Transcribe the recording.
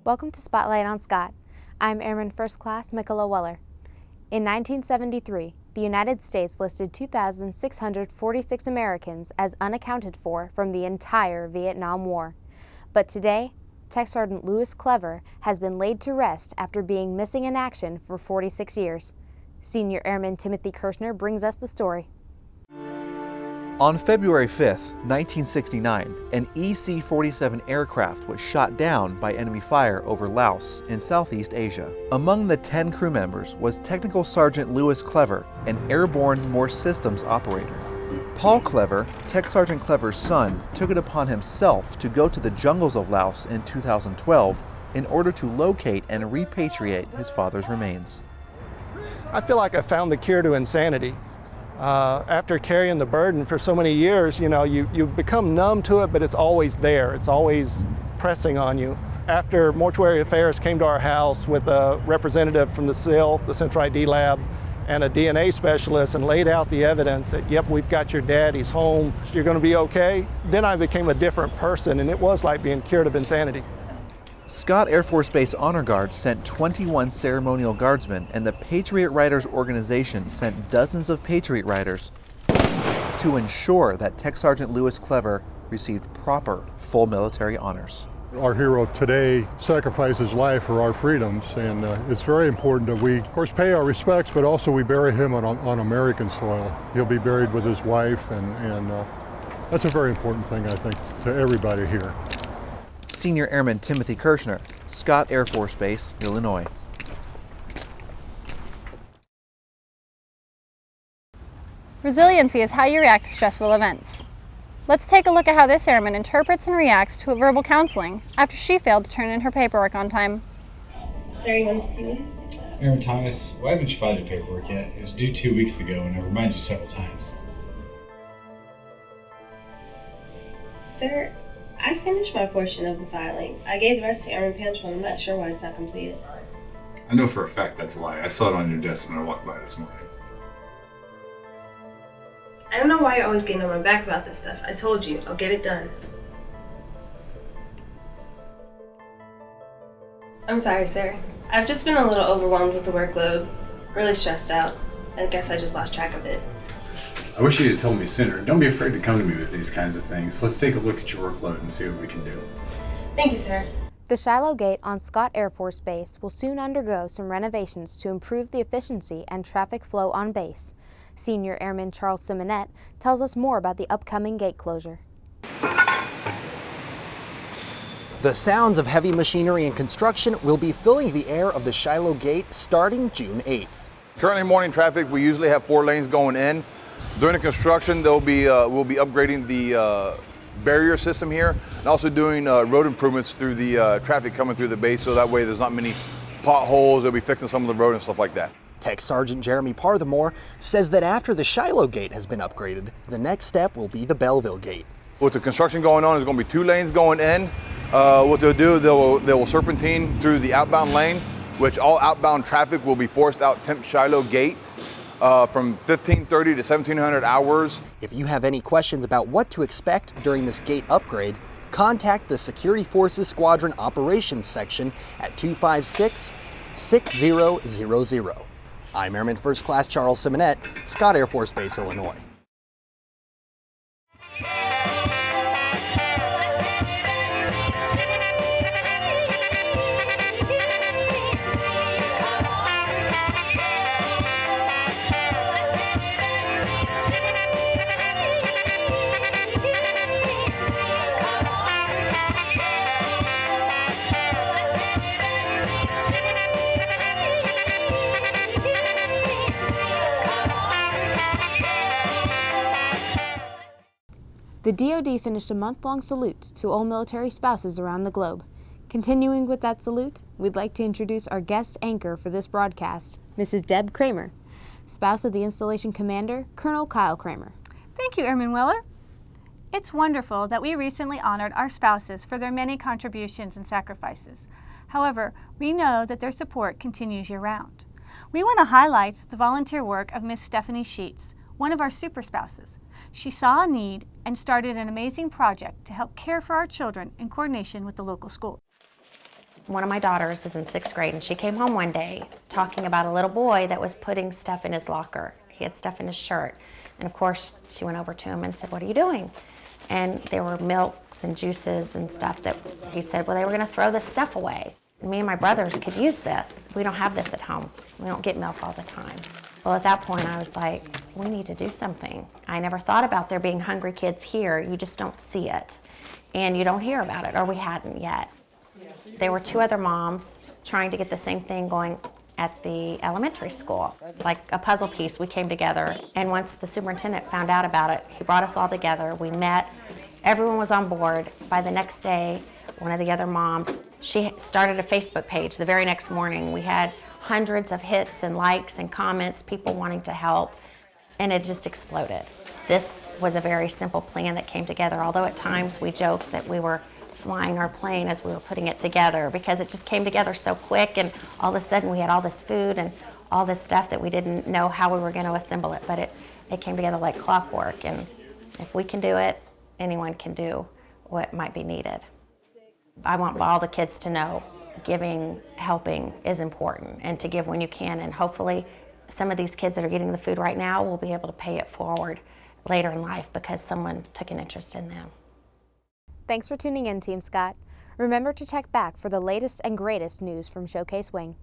Welcome to Spotlight on Scott. I'm Airman First Class Michaela Weller. In 1973, the United States listed 2,646 Americans as unaccounted for from the entire Vietnam War. But today, Tech Sergeant Louis Clever has been laid to rest after being missing in action for 46 years. Senior Airman Timothy Kirshner brings us the story. On February 5, 1969, an EC-47 aircraft was shot down by enemy fire over Laos in Southeast Asia. Among the 10 crew members was Technical Sergeant Louis Clever, an airborne Morse systems operator. Paul Clever, Tech Sergeant Clever's son, took it upon himself to go to the jungles of Laos in 2012 in order to locate and repatriate his father's remains. I feel like I found the cure to insanity. After carrying the burden for so many years, you become numb to it, but it's always there. It's always pressing on you. After Mortuary Affairs came to our house with a representative from the SIL, the Central ID Lab, and a DNA specialist and laid out the evidence that, yep, we've got your dad, he's home, you're gonna be okay, then I became a different person, and it was like being cured of insanity. Scott Air Force Base Honor Guard sent 21 ceremonial guardsmen, and the Patriot Riders organization sent dozens of Patriot Riders to ensure that Tech Sergeant Louis Clever received proper full military honors. Our hero today sacrificed his life for our freedoms, and it's very important that we, of course, pay our respects, but also we bury him on American soil. He'll be buried with his wife, and that's a very important thing, I think, to everybody here. Senior Airman Timothy Kirshner, Scott Air Force Base, Illinois. Resiliency is how you react to stressful events. Let's take a look at how this airman interprets and reacts to a verbal counseling after she failed to turn in her paperwork on time. Sir, you want to see me? Airman Thomas, why haven't you filed your paperwork yet? It was due 2 weeks ago and I reminded you several times. Sir, I finished my portion of the filing. I gave the rest to Airman Pancho and I'm not sure why it's not completed. I know for a fact that's a lie. I saw it on your desk when I walked by this morning. I don't know why you're always getting on my back about this stuff. I told you, I'll get it done. I'm sorry, sir. I've just been a little overwhelmed with the workload. Really stressed out. I guess I just lost track of it. I wish you had told me sooner. Don't be afraid to come to me with these kinds of things. Let's take a look at your workload and see what we can do. Thank you, sir. The Shiloh Gate on Scott Air Force Base will soon undergo some renovations to improve the efficiency and traffic flow on base. Senior Airman Charles Simonette tells us more about the upcoming gate closure. The sounds of heavy machinery and construction will be filling the air of the Shiloh Gate starting June 8th. Currently morning traffic, we usually have 4 lanes going in. During the construction, we'll be upgrading the barrier system here and also doing road improvements through the traffic coming through the base, so that way there's not many potholes. They'll be fixing some of the road and stuff like that. Tech Sergeant Jeremy Parthemore says that after the Shiloh Gate has been upgraded, the next step will be the Belleville Gate. With the construction going on, there's going to be 2 lanes going in. What they'll do, they will serpentine through the outbound lane, which all outbound traffic will be forced out Temp Shiloh Gate from 1530 to 1700 hours. If you have any questions about what to expect during this gate upgrade, contact the Security Forces Squadron Operations Section at 256-6000. I'm Airman First Class Charles Simonette, Scott Air Force Base, Illinois. The DoD finished a month-long salute to all military spouses around the globe. Continuing with that salute, we'd like to introduce our guest anchor for this broadcast, Mrs. Deb Kramer, spouse of the installation commander, Colonel Kyle Kramer. Thank you, Airman Weller. It's wonderful that we recently honored our spouses for their many contributions and sacrifices. However, we know that their support continues year-round. We want to highlight the volunteer work of Miss Stephanie Sheets, one of our super spouses. She saw a need and started an amazing project to help care for our children in coordination with the local school. One of my daughters is in 6th grade, and she came home one day talking about a little boy that was putting stuff in his locker. He had stuff in his shirt. And of course, she went over to him and said, "What are you doing?" And there were milks and juices and stuff that he said, well, they were going to throw this stuff away. Me and my brothers could use this. We don't have this at home. We don't get milk all the time. Well, at that point, I was like, we need to do something. I never thought about there being hungry kids here. You just don't see it. And you don't hear about it, or we hadn't yet. There were 2 other moms trying to get the same thing going at the elementary school. Like a puzzle piece, we came together, and once the superintendent found out about it, he brought us all together. We met, everyone was on board. By the next day, one of the other moms, she started a Facebook page. The very next morning, we had hundreds of hits and likes and comments, people wanting to help, and it just exploded. This was a very simple plan that came together, although at times we joked that we were flying our plane as we were putting it together, because it just came together so quick, and all of a sudden we had all this food and all this stuff that we didn't know how we were going to assemble it, but it came together like clockwork. And if we can do it, anyone can do what might be needed. I want all the kids to know giving, helping is important, and to give when you can, and hopefully some of these kids that are getting the food right now will be able to pay it forward later in life because someone took an interest in them. Thanks for tuning in, Team Scott. Remember to check back for the latest and greatest news from Showcase Wing.